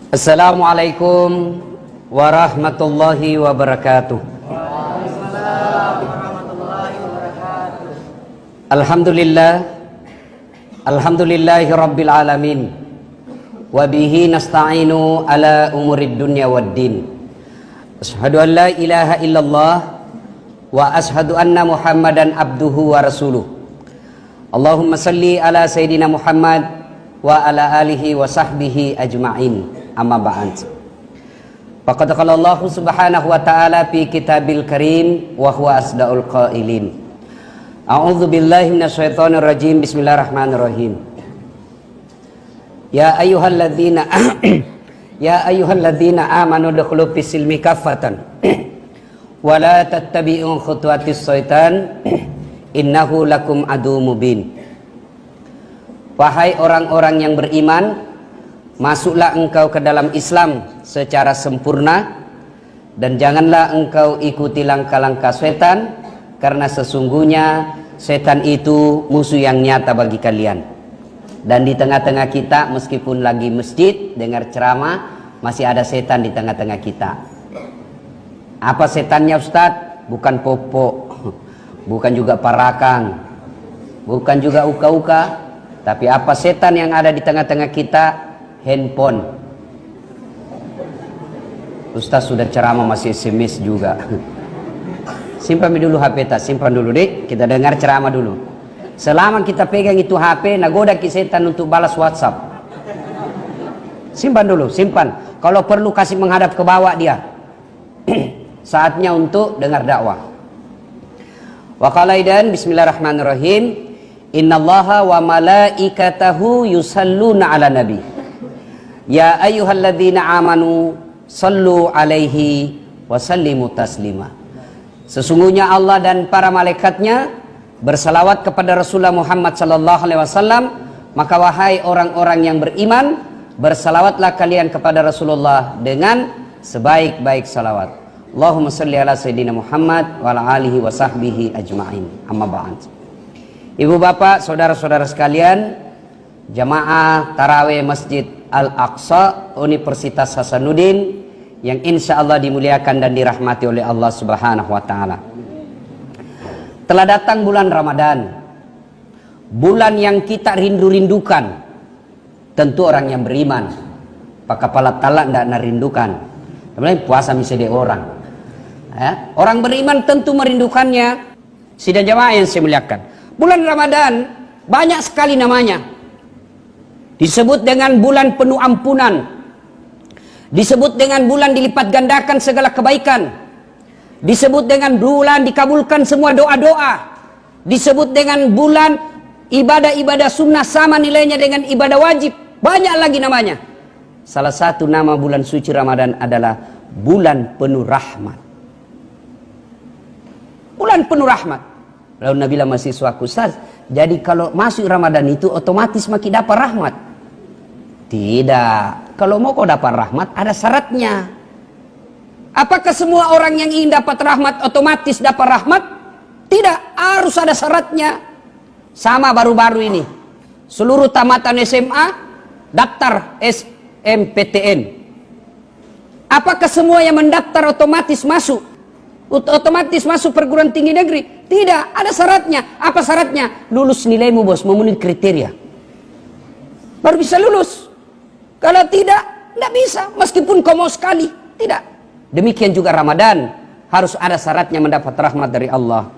Assalamualaikum warahmatullahi wabarakatuh. Alhamdulillah, alhamdulillahi rabbil alamin. Wabihi nasta'inu ala umurid dunya waddin. Ashhadu an la ilaha illallah wa ashhadu anna muhammadan abduhu wa rasuluh. Allahumma salli ala sayyidina Muhammad wa ala alihi wa sahbihi ajma'in. Amma ba'd. Faqad qala Allah subhanahu wa ta'ala fi kitabil karim wa huwa asdaqul qailin. A'udzu billahi minasyaitonir rajim. Bismillahirrahmanirrahim. Ya ayyuhalladzina amanu dukhulu fis silmi kaffatan wa la tattabi'u khutuwatis syaitan innahu lakum aduwwum mubin. Wahai orang-orang yang beriman, masuklah engkau ke dalam Islam secara sempurna dan janganlah engkau ikuti langkah-langkah setan, karena sesungguhnya setan itu musuh yang nyata bagi kalian. Dan di tengah-tengah kita, meskipun lagi masjid dengar ceramah, masih ada setan di tengah-tengah kita. Apa setannya Ustadz? Bukan popo, bukan juga parakang, bukan juga uka-uka, tapi apa setan yang ada di tengah-tengah kita? Handphone. Ustaz sudah ceramah masih SMS juga. Simpan dulu HP, simpan dulu deh, kita dengar ceramah dulu. Selama kita pegang itu HP, nagoda ki setan untuk balas WhatsApp. Simpan dulu, simpan. Kalau perlu kasih menghadap ke bawah dia. Saatnya untuk dengar dakwah. Wa qala aidan bismillahirrahmanirrahim. Innallaha wa malaikatahu yusalluna ala nabi. Ya ayyuhalladzina amanu sallu alaihi wa sallimu taslima. Sesungguhnya Allah dan para malaikatnya bersalawat kepada Rasulullah Muhammad sallallahu alaihi wasallam, maka wahai orang-orang yang beriman, bersalawatlah kalian kepada Rasulullah dengan sebaik-baik salawat. Allahumma salli ala sayyidina Muhammad wa ala alihi wa sahbihi ajma'in. Amma ba'd. Ibu bapak, saudara-saudara sekalian, jamaah tarawih Masjid Al-Aqsa Universitas Hasanuddin yang insya Allah dimuliakan dan dirahmati oleh Allah subhanahu wa ta'ala. Telah datang bulan Ramadan, bulan yang kita rindu-rindukan. Tentu orang yang beriman, pak kepala talak tidak merindukan. Kemudian puasa misalnya orang ya, orang beriman tentu merindukannya. Sidang jamaah yang saya muliakan, bulan Ramadan banyak sekali namanya. Disebut dengan bulan penuh ampunan, disebut dengan bulan dilipat gandakan segala kebaikan, disebut dengan bulan dikabulkan semua doa-doa, disebut dengan bulan ibadah-ibadah sunnah sama nilainya dengan ibadah wajib. Banyak lagi namanya. Salah satu nama bulan suci Ramadan adalah bulan penuh rahmat. Bulan penuh rahmat. Lalu Nabi masih suaku, Ustaz, jadi kalau masuk Ramadan itu otomatis makin dapat rahmat? Tidak. Kalau mau kau dapat rahmat, ada syaratnya. Apakah semua orang yang ingin dapat rahmat otomatis dapat rahmat? Tidak, harus ada syaratnya. Sama baru-baru ini, seluruh tamatan SMA daftar SMPTN. Apakah semua yang mendaftar otomatis masuk? Otomatis masuk perguruan tinggi negeri? Tidak, ada syaratnya. Apa syaratnya? Lulus nilaimu bos, memenuhi kriteria, baru bisa lulus. Kalau tidak bisa, meskipun kau mau sekali, tidak. Demikian juga Ramadan, harus ada syaratnya mendapat rahmat dari Allah.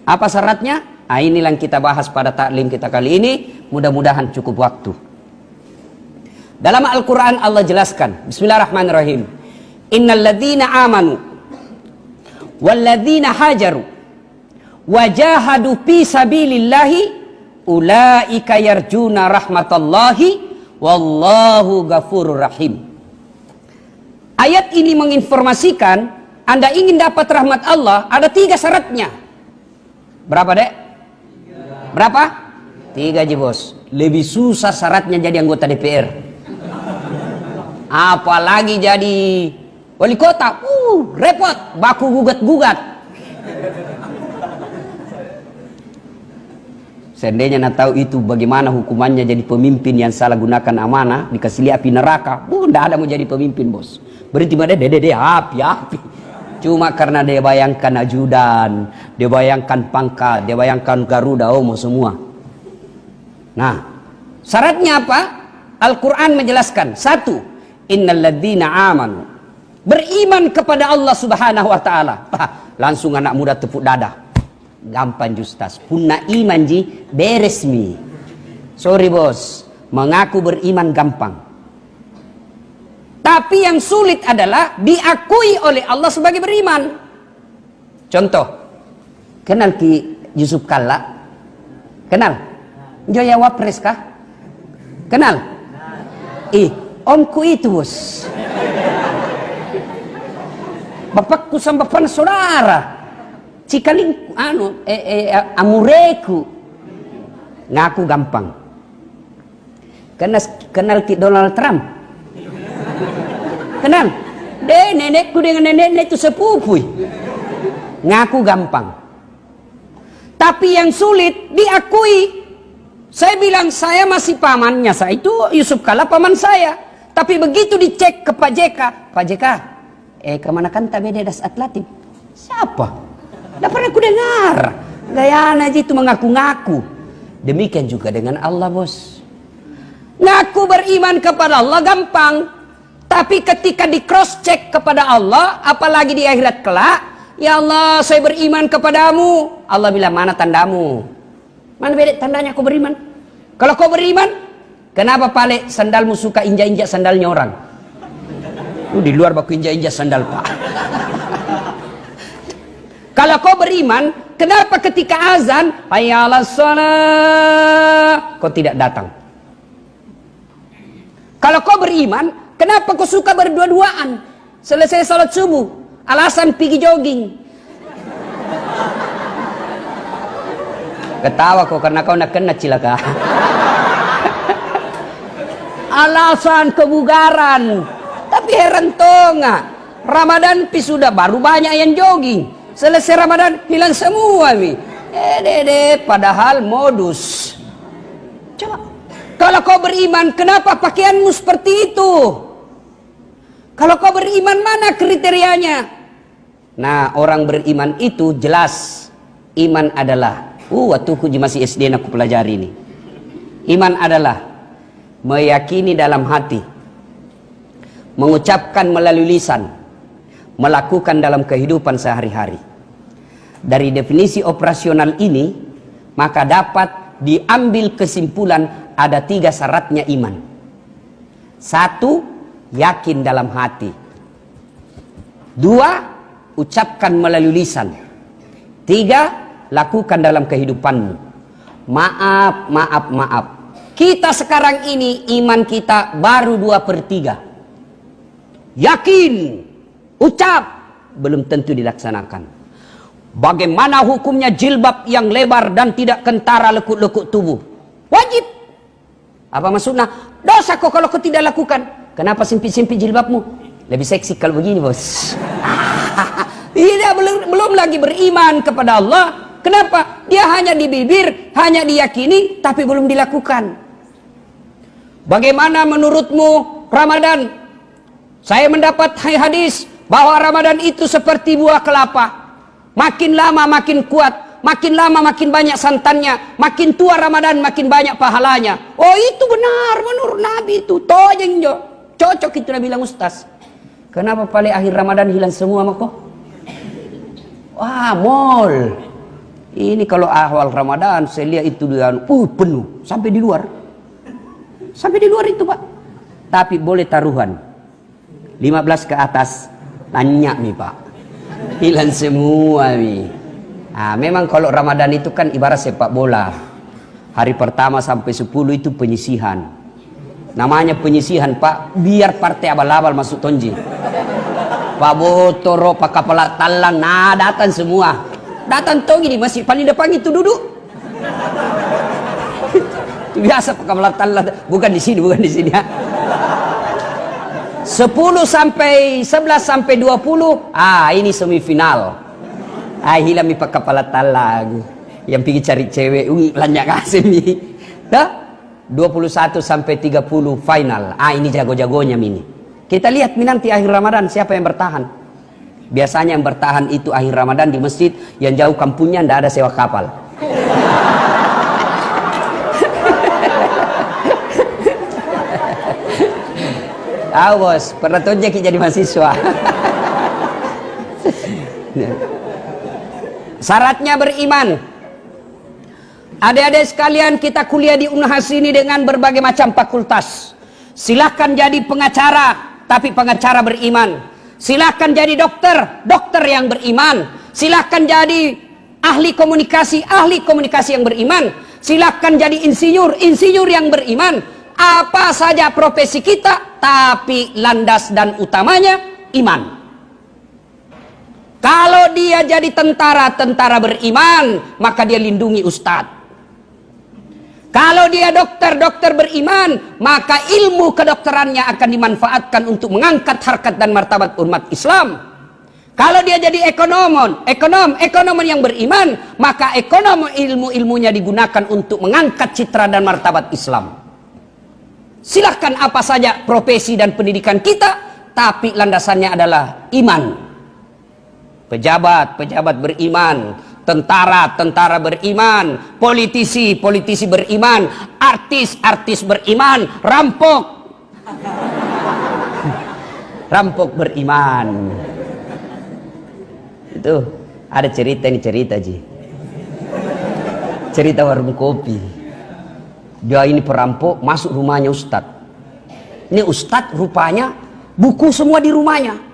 Apa syaratnya? Nah, inilah yang kita bahas pada taklim kita kali ini. Mudah-mudahan cukup waktu. Dalam Al-Quran Allah jelaskan, bismillahirrahmanirrahim, innal ladzina amanu wal ladzina hajaru wajahadu fi sabilillahi ulaika yarjuna rahmatallahi wallahu ghafurur rahim. Ayat ini menginformasikan, Anda ingin dapat rahmat Allah, ada 3 syaratnya. Berapa dek? Berapa? 3 aja bos. Lebih susah syaratnya jadi anggota DPR, apalagi jadi wali kota. Repot, baku gugat-gugat. Seandainya nak tahu itu bagaimana hukumannya jadi pemimpin yang salah gunakan amanah, dikasih lihat api neraka, tidak ada mau jadi pemimpin, bos. Berhenti mana dede api. Cuma karena dia bayangkan ajudan, dia bayangkan pangkat, dia bayangkan Garuda, mau semua. Nah, syaratnya apa? Al-Quran menjelaskan. Satu, innalladzina amanu, beriman kepada Allah subhanahu wa ta'ala. Langsung anak muda tepuk dada. Gampang justas. Punna iman ji beres mi. Sorry bos, mengaku beriman gampang. Tapi yang sulit adalah diakui oleh Allah sebagai beriman. Contoh, kenal Ki Yusuf Kalla? Kenal? Joya Wapres kah? Kenal? Omku itu bos. Bapakku sama bapak saudara. Cikaling amureku. Ngaku gampang. Kenal Ki Donald Trump? Kenal? Nenekku dengan nenek itu sepupu. Ngaku gampang. Tapi yang sulit diakui. Saya bilang saya masih pamannya, saya itu Yusuf Kalla paman saya. Tapi begitu dicek ke Pak JK, Pak JK, kemana kan tak beda das atletik? Siapa? Tidak pernah aku dengar. Gaya aja itu mengaku-ngaku. Demikian juga dengan Allah bos. Ngaku beriman kepada Allah gampang. Tapi ketika di cross check kepada Allah, apalagi di akhirat kelak, ya Allah saya beriman kepadamu. Allah bilang mana tandamu? Mana beda tandanya kau beriman? Kalau kau beriman, kenapa pale sandalmu suka injak-injak sandalnya orang? Di luar baku injak-injak sandal pak. Kalau kau beriman, kenapa ketika azan, hayya 'alas shalah, kau tidak datang? Kalau kau beriman, kenapa kau suka berdua-duaan? Selesai salat subuh, alasan pergi jogging. Ketawa kau karena kau nak kena cilaka. Alasan kebugaran. Tapi heran tonga, Ramadan pi sudah baru banyak yang jogging. Selesai Ramadan hilang semua mi. Padahal modus. Coba. Kalau kau beriman, kenapa pakaianmu seperti itu? Kalau kau beriman, mana kriterianya? Nah, orang beriman itu jelas. Iman adalah, waktu aku masih SD aku pelajari ini. Iman adalah meyakini dalam hati, mengucapkan melalui lisan, melakukan dalam kehidupan sehari-hari. Dari definisi operasional ini, maka dapat diambil kesimpulan ada 3 syaratnya iman. 1, yakin dalam hati. 2, ucapkan melalui lisan. 3, lakukan dalam kehidupanmu. Maaf. Kita sekarang ini iman kita baru 2/3. Yakin, ucap, belum tentu dilaksanakan. Bagaimana hukumnya jilbab yang lebar dan tidak kentara lekuk-lekuk tubuh? Wajib. Apa maksudnya? Dosa kok kalau kau tidak lakukan. Kenapa sempit-sempit jilbabmu? Lebih seksi kalau begini bos. Tidak, belum lagi beriman kepada Allah. Kenapa? Dia hanya di bibir, hanya diyakini, tapi belum dilakukan. Bagaimana menurutmu Ramadan? Saya mendapat hadis bahwa Ramadan itu seperti buah kelapa. Makin lama makin kuat, makin lama makin banyak santannya, makin tua Ramadan makin banyak pahalanya. Oh itu benar menurut Nabi itu. Tojeng jo. Cocok itu Nabi bilang ustaz. Kenapa paling akhir Ramadan hilang semua mako? Wah mall. Ini kalau awal Ramadan saya lihat itu penuh sampai di luar. Sampai di luar itu pak. Tapi boleh taruhan 15 ke atas. Tanya nih pak. Hilang semua nih. Nah, memang kalau Ramadan itu kan ibarat sepak bola. Hari pertama sampai 10 itu penyisihan. Namanya penyisihan pak, biar partai abal-abal masuk tonji. Pak Botoro, Pak Kepala Talang, nah datang semua. Datang tongi di masjid paling depan itu duduk. Itu biasa Pak Kepala Talang, bukan di sini ya. 10 sampai 11 sampai 20, ini semifinal. Hilami Pak Kepala Talang. yang pergi cari cewek lanjak kasih nih. Dah 21 sampai 30 final. Ini jago-jagonya ini. Kita lihat nanti akhir Ramadan siapa yang bertahan. Biasanya yang bertahan itu akhir Ramadan di masjid yang jauh kampungnya ndak ada sewa kapal. Tahu bos, pernah tonjek jadi mahasiswa. Syaratnya beriman. Adik-adik sekalian, kita kuliah di Unhas ini dengan berbagai macam fakultas. Silahkan jadi pengacara, tapi pengacara beriman. Silahkan jadi dokter, dokter yang beriman. Silahkan jadi ahli komunikasi yang beriman. Silahkan jadi insinyur, insinyur yang beriman. Apa saja profesi kita, tapi landas dan utamanya iman. Kalau dia jadi tentara, tentara beriman, maka dia lindungi ustadz. Kalau dia dokter, dokter beriman, maka ilmu kedokterannya akan dimanfaatkan untuk mengangkat harkat dan martabat umat Islam. Kalau dia jadi ekonom yang beriman, maka ilmu-ilmunya digunakan untuk mengangkat citra dan martabat Islam. Silahkan apa saja profesi dan pendidikan kita, tapi landasannya adalah iman. Pejabat beriman, tentara beriman, politisi beriman, artis beriman, rampok beriman. Itu ada cerita Ji. Cerita warung kopi. Dia ini perampok masuk rumahnya Ustadz. Ini Ustadz rupanya buku semua di rumahnya.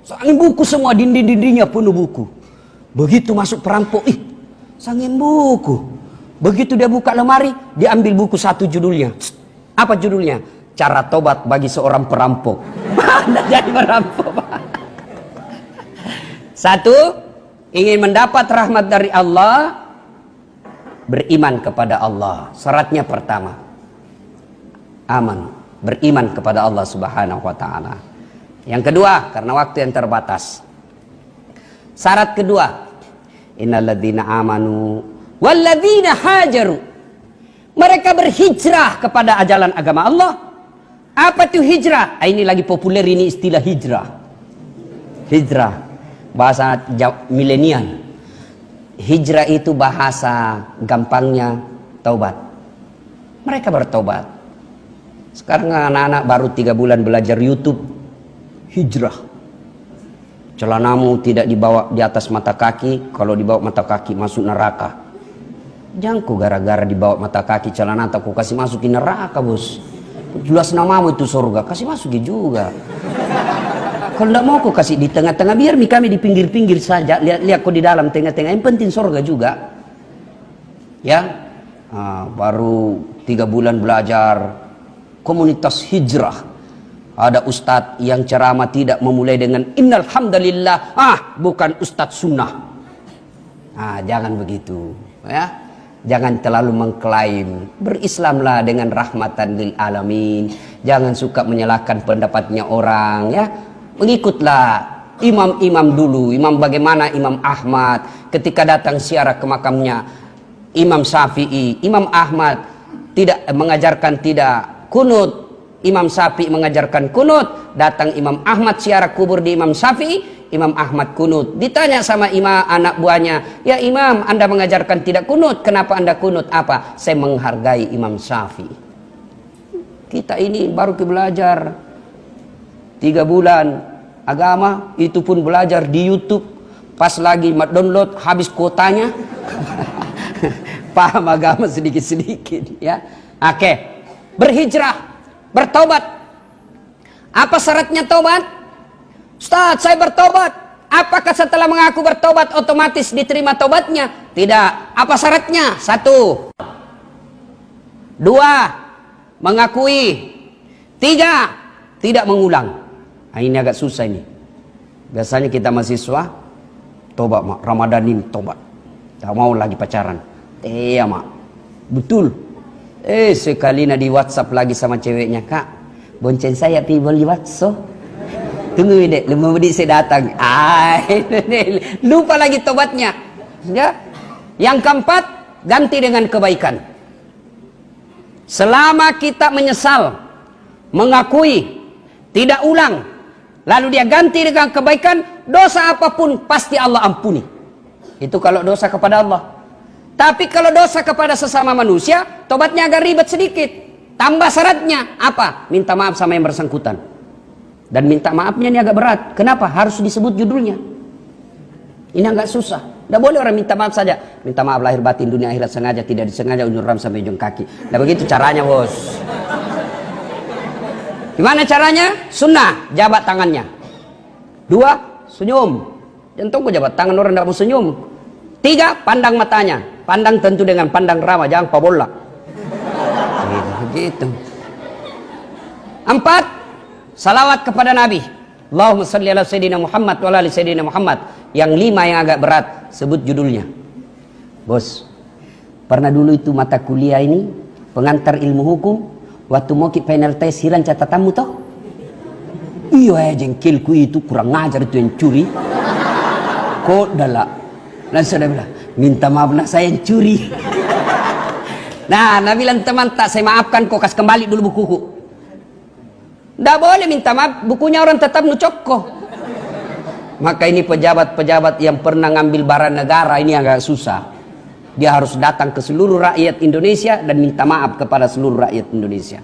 Soalnya buku semua, dinding-dindingnya penuh buku. Begitu masuk perampok, sangin buku. Begitu dia buka lemari, dia ambil buku satu judulnya. Apa judulnya? Cara tobat bagi seorang perampok. Anda jadi perampok. Satu, ingin mendapat rahmat dari Allah, beriman kepada Allah. Syaratnya pertama, aman, beriman kepada Allah Subhanahu wa ta'ala. Yang kedua, karena waktu yang terbatas, syarat kedua, innalladzina amanu walladzina hajaru, mereka berhijrah kepada ajalan agama Allah. Apa itu hijrah? Ini lagi populer ini istilah hijrah. Hijrah bahasa milenial. Hijrah itu bahasa gampangnya taubat. Mereka bertobat. Sekarang anak-anak baru 3 bulan belajar YouTube. Hijrah. Celanamu tidak dibawa di atas mata kaki. Kalau dibawa mata kaki masuk neraka. Janganku gara-gara dibawa mata kaki celana aku kasih masukin neraka bos. Jelas namamu itu surga, kasih masukin juga. Kalau tidak mau aku kasih di tengah-tengah, biar kami di pinggir-pinggir saja. Lihat kau di dalam tengah-tengah. Yang penting surga juga. Ya, baru 3 bulan belajar komunitas hijrah. Ada ustadz yang ceramah tidak memulai dengan innal hamdalillah. Bukan ustadz sunnah. Jangan begitu. Ya, jangan terlalu mengklaim. Berislamlah dengan rahmatan lil alamin. Jangan suka menyalahkan pendapatnya orang. Ya. Mengikutlah imam-imam dulu. Imam bagaimana Imam Ahmad ketika datang ziarah ke makamnya Imam Syafi'i. Imam Ahmad tidak mengajarkan tidak kunut. Imam Syafi'i mengajarkan kunut. Datang Imam Ahmad ziarah kubur di Imam Syafi'i. Imam Ahmad kunut. Ditanya sama imam anak buahnya, ya Imam, Anda mengajarkan tidak kunut. Kenapa Anda kunut? Apa? Saya menghargai Imam Syafi'i. Kita ini baru belajar 3 bulan agama, itu pun belajar di YouTube. Pas lagi download habis kuotanya. Paham agama sedikit-sedikit ya. Oke. Berhijrah, bertobat. Apa syaratnya tobat? Ustaz, saya bertobat. Apakah setelah mengaku bertobat otomatis diterima tobatnya? Tidak. Apa syaratnya? 1, 2, mengakui. 3, tidak mengulang. Ini agak susah ini. Biasanya kita mahasiswa tobat mak, Ramadan ini tobat. Tak mau lagi pacaran. Iya mak. Betul. Sekali di WhatsApp lagi sama ceweknya, Kak, bonceng saya pi boleh WhatsApp. Tunggu dek, 5 menit saya datang. Lupa lagi tobatnya. Ya. Yang keempat, ganti dengan kebaikan. Selama kita menyesal, mengakui, tidak ulang, lalu dia ganti dengan kebaikan, dosa apapun pasti Allah ampuni. Itu kalau dosa kepada Allah. Tapi kalau dosa kepada sesama manusia, tobatnya agak ribet sedikit. Tambah syaratnya apa? Minta maaf sama yang bersangkutan. Dan minta maafnya ini agak berat. Kenapa? Harus disebut judulnya. Ini agak susah. Tidak boleh orang minta maaf saja. Minta maaf lahir batin dunia akhirat, sengaja tidak disengaja, ujung ram sampai ujung kaki. Nah begitu caranya, bos. Gimana caranya? Sunnah, jabat tangannya. 2, senyum. Jangan tunggu jabat tangan orang tidak mau senyum. 3, pandang matanya. Pandang tentu dengan pandang ramah, jangan pabolak. Begitu. 4, salawat kepada Nabi. Allahumma salli ala Sayyidina Muhammad wa ala ali Sayyidina Muhammad. Yang 5 yang agak berat, sebut judulnya. Bos, pernah dulu itu mata kuliah ini, pengantar ilmu hukum, waktu mau ke final test hilang catatanmu toh? Iya jengkelku itu kurang ngajar itu yang curi. Kok dalak? Langsung dia bilang, minta maaf nak saya yang curi. Nah, Nabi bilang teman tak saya maafkan kok, kasih kembali dulu bukuku. Tidak boleh minta maaf, bukunya orang tetap nucokko. Maka ini pejabat-pejabat yang pernah ngambil barang negara ini agak susah. Dia harus datang ke seluruh rakyat Indonesia dan minta maaf kepada seluruh rakyat Indonesia.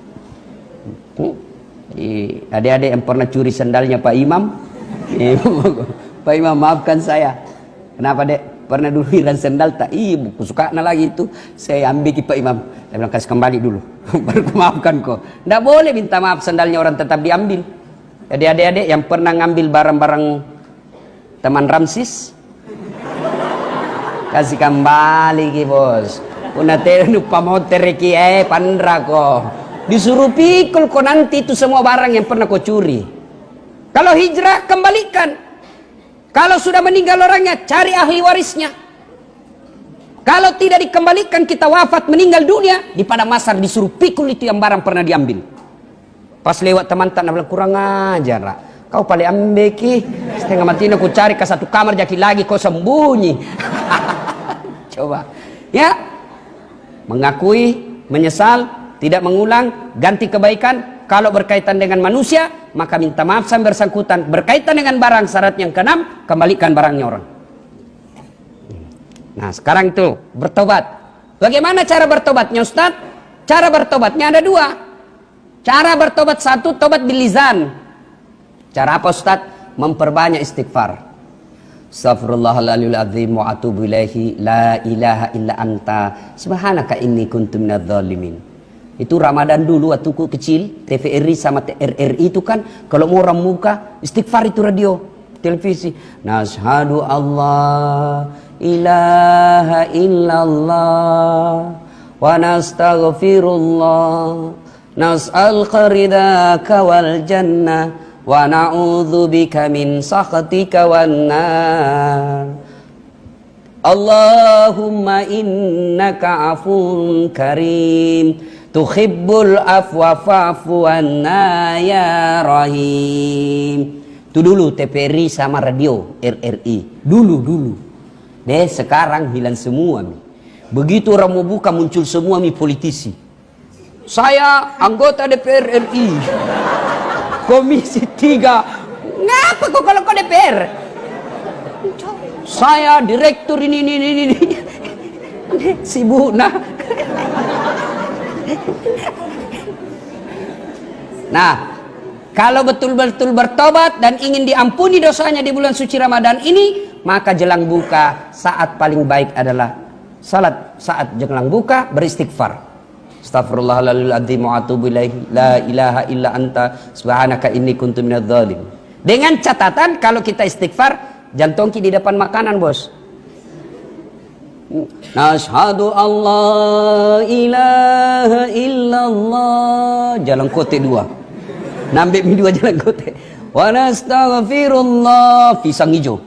Adik-adik yang pernah curi sandalnya Pak Imam, Pak Imam maafkan saya. Kenapa dek? Pernah dulu hilang sandal tak? Buku suka lagi itu. Saya ambil ke Pak Imam. Saya bilang kasih kembali dulu. Baru maafkan kok. Tidak boleh minta maaf, sandalnya orang tetap diambil. Jadi adik-adik yang pernah ngambil barang-barang teman Ramsis, kasih kembali ki bos. Una lupa motor ki pandra ko. Disuruh pikul ko nanti itu semua barang yang pernah kau curi. Kalau hijrah kembalikan. Kalau sudah meninggal orangnya cari ahli warisnya. Kalau tidak dikembalikan, kita wafat meninggal dunia, di padang mahsyar disuruh pikul itu yang barang pernah diambil. Pas lewat teman tak bilang kurang ajar lah. Kau paling ambil ki, setengah mati aku cari ke satu kamar jaki lagi kau sembunyi. Coba, ya, mengakui, menyesal, tidak mengulang, ganti kebaikan. Kalau berkaitan dengan manusia, maka minta maaf sama bersangkutan. Berkaitan dengan barang, syarat yang ke-6, kembalikan barangnya orang. Nah, sekarang itu bertobat. Bagaimana cara bertobatnya, Ustaz? Cara bertobatnya ada 2. Cara bertobat 1, tobat bil lisan. Cara apa Ustaz? Memperbanyak istighfar. Astaghfirullahaladzim azim wa atubu ilaihi la ilaha illa anta subhanaka inni kuntu minadz zalimin. Itu Ramadan dulu waktu ku kecil, TVRI sama RRI itu kan kalau mau orang muka istighfar itu radio, televisi. Nashhadu Allah ilaha illallah wa nastaghfirullah nas'al qaridaka wal jannah wa na'udzu bika min sakhatika wan nar. Allahumma innaka afun karim tuhibbul afwa fa'fu anna ya rahim. Itu dulu TVRI sama radio RRI. Dulu. Deh sekarang hilang semua. Begitu orang mau buka muncul semua politisi. Saya anggota DPR RI. Komisi 3. Ngapa kok kalau kau DPR? Saya direktur ini. Sibuk nah. Nah, kalau betul-betul bertobat dan ingin diampuni dosanya di bulan suci Ramadan ini, maka jelang buka saat paling baik adalah saat jelang buka beristighfar. Astaghfirullahaladzim wa atubu ilaihi la ilaha illa anta subhanaka inni kuntu minadz zalimin. Dengan catatan kalau kita istighfar jantongki di depan makanan, bos. Nashhadu Allah ilaha illallah jalan kote 2. Nambah 2 jalan kote. Wa nastaghfirullah pisang hijau.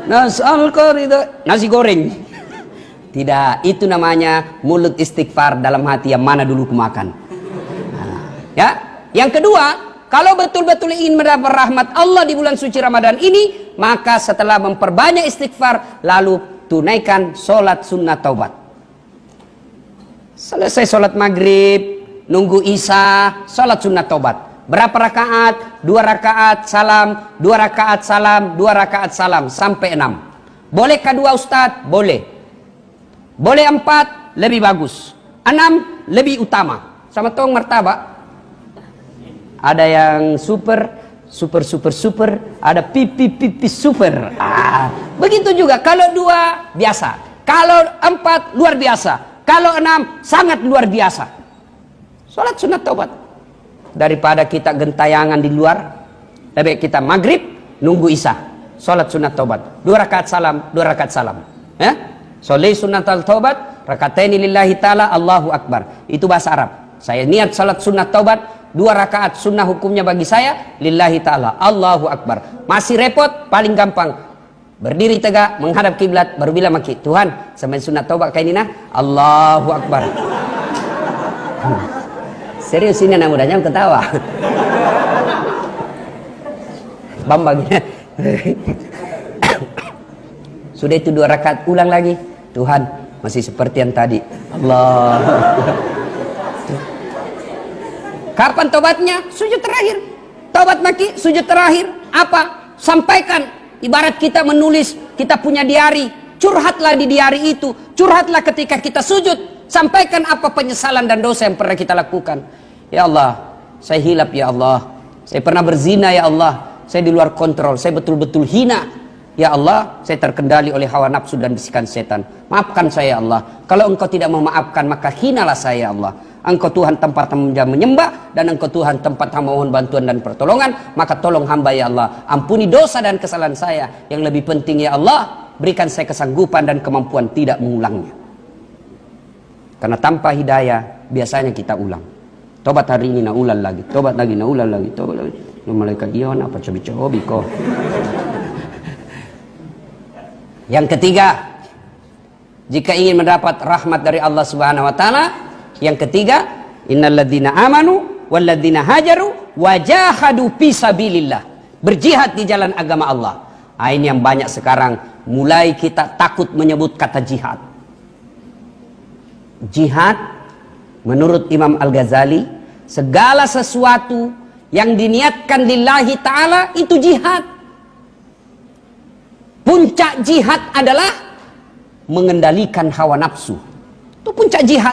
Nas'al qarida nasi goreng. Tidak, itu namanya mulut istighfar, dalam hati yang mana dulu kumakan. Ya, yang kedua, kalau betul-betul ingin mendapat rahmat Allah di bulan suci Ramadan ini, maka setelah memperbanyak istighfar, lalu tunaikan sholat sunnah taubat. Selesai sholat maghrib, nunggu isya, sholat sunat taubat. Berapa rakaat? 2 rakaat salam, 2 rakaat salam, 2 rakaat salam, sampai 6. Bolehkah 2 Ustadz? Boleh. Boleh 4, lebih bagus. 6, lebih utama. Sama tong martabak. Ada yang super, ada pipi super. Begitu juga. Kalau 2 biasa. Kalau 4 luar biasa. Kalau 6 sangat luar biasa. Sholat sunat taubat. Daripada kita gentayangan di luar, lebih kita maghrib nunggu isya, sholat sunat taubat, 2 rakaat salam, 2 rakaat salam. Sholli sunat taubat, rakataini lillahi ta'ala, Allahu Akbar. Itu bahasa Arab. Saya niat sholat sunat taubat, 2 rakaat sunnah hukumnya bagi saya, lillahi ta'ala, Allahu Akbar. Masih repot, paling gampang. Berdiri tegak, menghadap kiblat, baru bilang maki, Tuhan, sampai sunat taubat kayak ini nah, Allahu Akbar. Serius ini anak mudanya ketawa. Bambang. Sudah itu 2 rakaat, ulang lagi. Tuhan, masih seperti yang tadi. Allah. Kapan tobatnya? Sujud terakhir. Tobat maki, sujud terakhir. Apa? Sampaikan. Ibarat kita menulis, kita punya diari. Curhatlah di diari itu. Curhatlah ketika kita sujud. Sampaikan apa penyesalan dan dosa yang pernah kita lakukan. Ya Allah, saya hilap ya Allah. Saya pernah berzina ya Allah. Saya di luar kontrol. Saya betul-betul hina. Ya Allah, saya terkendali oleh hawa nafsu dan bisikan setan. Maafkan saya ya Allah. Kalau engkau tidak memaafkan, maka hinalah saya ya Allah. Engkau Tuhan tempat hamba menyembah, dan engkau Tuhan tempat hamba mohon bantuan dan pertolongan. Maka tolong hamba ya Allah. Ampuni dosa dan kesalahan saya. Yang lebih penting ya Allah, berikan saya kesanggupan dan kemampuan tidak mengulangnya. Karena tanpa hidayah, biasanya kita ulang. Tobat hari ini na ulang lagi, tobat lagi na ulang lagi, tobat lagi. Malaikat iyon apa cobi-cobi kok. Yang ketiga, jika ingin mendapat rahmat dari Allah Subhanahu wa taala, yang ketiga, innalladzina amanu walladzina hajaru wajahadu fi sabilillah. Berjihad di jalan agama Allah. Ini yang banyak sekarang mulai kita takut menyebut kata jihad. Jihad menurut Imam Al-Ghazali, segala sesuatu yang diniatkan lillahi ta'ala itu jihad. Puncak jihad adalah mengendalikan hawa nafsu. Itu puncak jihad.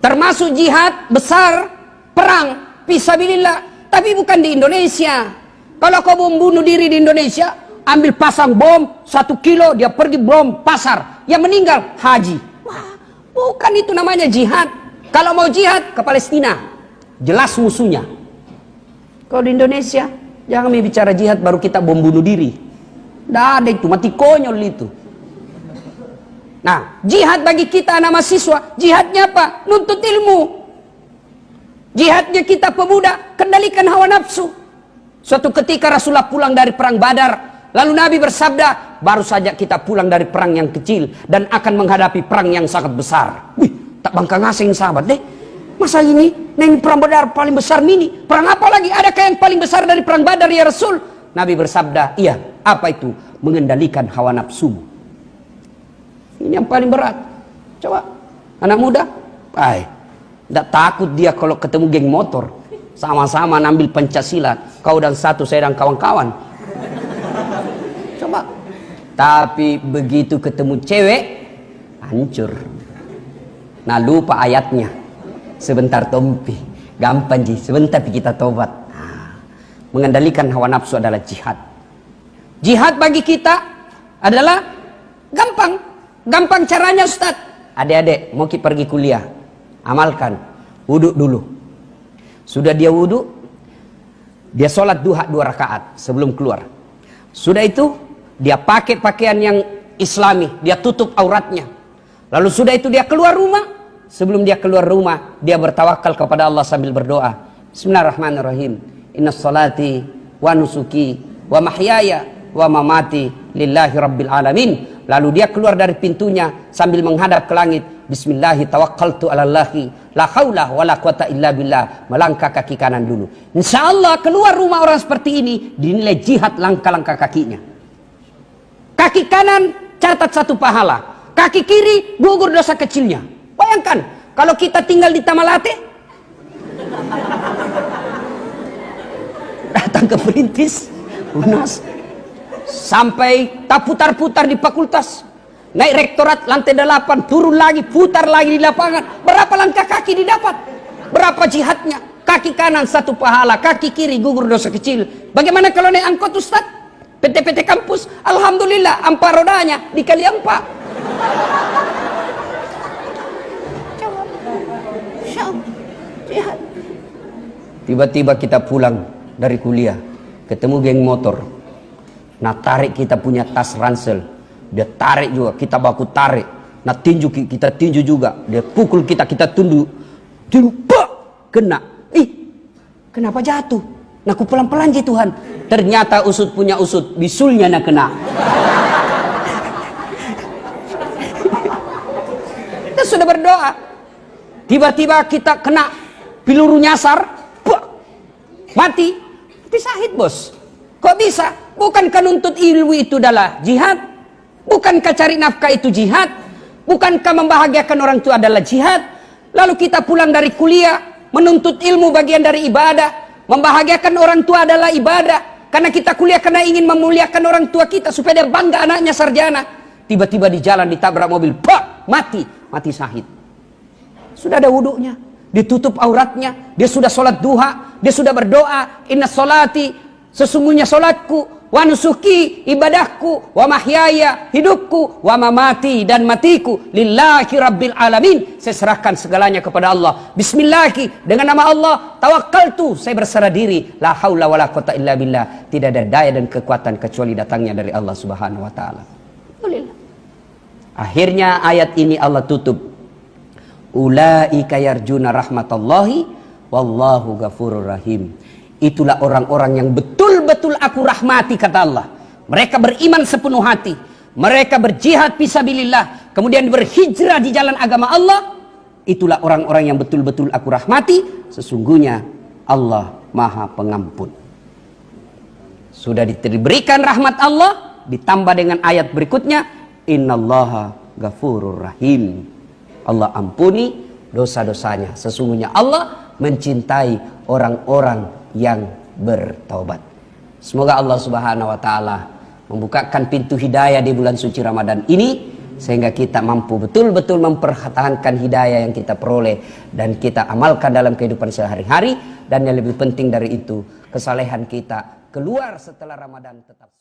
Termasuk jihad besar, perang fisabilillah. Tapi bukan di Indonesia. Kalau kau bom bunuh diri di Indonesia, ambil pasang bom 1 kilo, dia pergi bom pasar. Yang meninggal haji. Wah, bukan itu namanya jihad. Kalau mau jihad ke Palestina, jelas musuhnya. Kalau di Indonesia, jangan bicara jihad baru kita bom bunuh diri. Tidak ada itu, mati konyol itu. Nah, jihad bagi kita anak mahasiswa, jihadnya apa? Nuntut ilmu. Jihadnya kita pemuda, kendalikan hawa nafsu. Suatu ketika Rasulullah pulang dari perang Badar, lalu Nabi bersabda, baru saja kita pulang dari perang yang kecil dan akan menghadapi perang yang sangat besar. Wih, tak bangka ngasing sahabat deh. Masa ini perang Badar paling besar ini? Perang apa lagi? Adakah yang paling besar dari perang Badar ya Rasul? Nabi bersabda, iya. Apa itu? Mengendalikan hawa nafsumu. Ini yang paling berat. Coba, anak muda, tidak takut dia kalau ketemu geng motor. Sama-sama nambil Pancasila. Kau dan satu, saya dan kawan-kawan. Coba. Tapi begitu ketemu cewek, hancur. Nah, lupa ayatnya. Sebentar tompi. Gampang ji, sebentar kita tobat. Mengendalikan hawa nafsu adalah jihad. Jihad bagi kita adalah gampang. Gampang caranya Ustaz. Adik-adik mau pergi kuliah, amalkan. Wudhu dulu. Sudah dia wudhu, dia sholat duha 2 rakaat sebelum keluar. Sudah itu dia pakai pakaian yang islami, dia tutup auratnya. Lalu sudah itu dia keluar rumah. Sebelum dia keluar rumah, dia bertawakal kepada Allah sambil berdoa. Bismillahirrahmanirrahim. Inna salati wa nusuki wa mahyaya wa mamati lillahi rabbil alamin. Lalu dia keluar dari pintunya sambil menghadap ke langit. Bismillahi tawakkaltu ala Allahi la haula wa la quwata illa billah. Melangkah kaki kanan dulu. Insyaallah keluar rumah orang seperti ini dinilai jihad langkah-langkah kakinya. Kaki kanan catat 1 pahala. Kaki kiri gugur dosa kecilnya. Bayangkan kalau kita tinggal di Tamalate, datang ke Perintis, UNAS, sampai tak putar-putar di fakultas, naik rektorat lantai 8, turun lagi, putar lagi di lapangan. Berapa langkah kaki didapat? Berapa jihadnya? Kaki kanan satu pahala, kaki kiri gugur dosa kecil. Bagaimana kalau naik angkot Ustaz? PT-PT kampus, alhamdulillah ampa rodanya dikali 4. Tiba-tiba kita pulang dari kuliah, ketemu geng motor. Nah tarik kita punya tas ransel, dia tarik juga, kita baku tarik. Nah tinju kita tinju juga, dia pukul kita, kita tunduk, kena. Kenapa jatuh? Nah aku pelan-pelan ji Tuhan. Ternyata usut punya usut, bisulnya nak kena. Kita sudah berdoa, tiba-tiba kita kena peluru nyasar, mati syahid bos. Kok bisa? Bukankah nuntut ilmu itu adalah jihad? Bukankah cari nafkah itu jihad? Bukankah membahagiakan orang tua adalah jihad? Lalu kita pulang dari kuliah, menuntut ilmu bagian dari ibadah. Membahagiakan orang tua adalah ibadah. Karena kita kuliah karena ingin memuliakan orang tua kita supaya dia bangga anaknya sarjana. Tiba-tiba di jalan ditabrak mobil, mati syahid. Sudah ada wudunya, ditutup auratnya, dia sudah sholat duha, dia sudah berdoa, inna sholati, sesungguhnya sholatku, wa nusuki, ibadahku, wa mahyaya, hidupku, wa mamati, dan matiku, lillahi rabbil alamin. Saya serahkan segalanya kepada Allah. Bismillahi, dengan nama Allah, tawakkaltu, saya berserah diri, la haula wa la quwata illa billah. Tidak ada daya dan kekuatan kecuali datangnya dari Allah subhanahu wa ta'ala. Akhirnya ayat ini Allah tutup. Ulaika yarjuna rahmatallahi wallahu ghafurur rahim. Itulah orang-orang yang betul-betul aku rahmati, kata Allah. Mereka beriman sepenuh hati, mereka berjihad fisabilillah, kemudian berhijrah di jalan agama Allah. Itulah orang-orang yang betul-betul aku rahmati. Sesungguhnya Allah Maha Pengampun. Sudah diberikan rahmat Allah, ditambah dengan ayat berikutnya, innallaha ghafurur rahim. Allah ampuni dosa-dosanya. Sesungguhnya Allah mencintai orang-orang yang bertaubat. Semoga Allah subhanahu wa ta'ala membukakan pintu hidayah di bulan suci Ramadan ini, sehingga kita mampu betul-betul mempertahankan hidayah yang kita peroleh dan kita amalkan dalam kehidupan sehari-hari. Dan yang lebih penting dari itu, kesalehan kita keluar setelah Ramadan tetap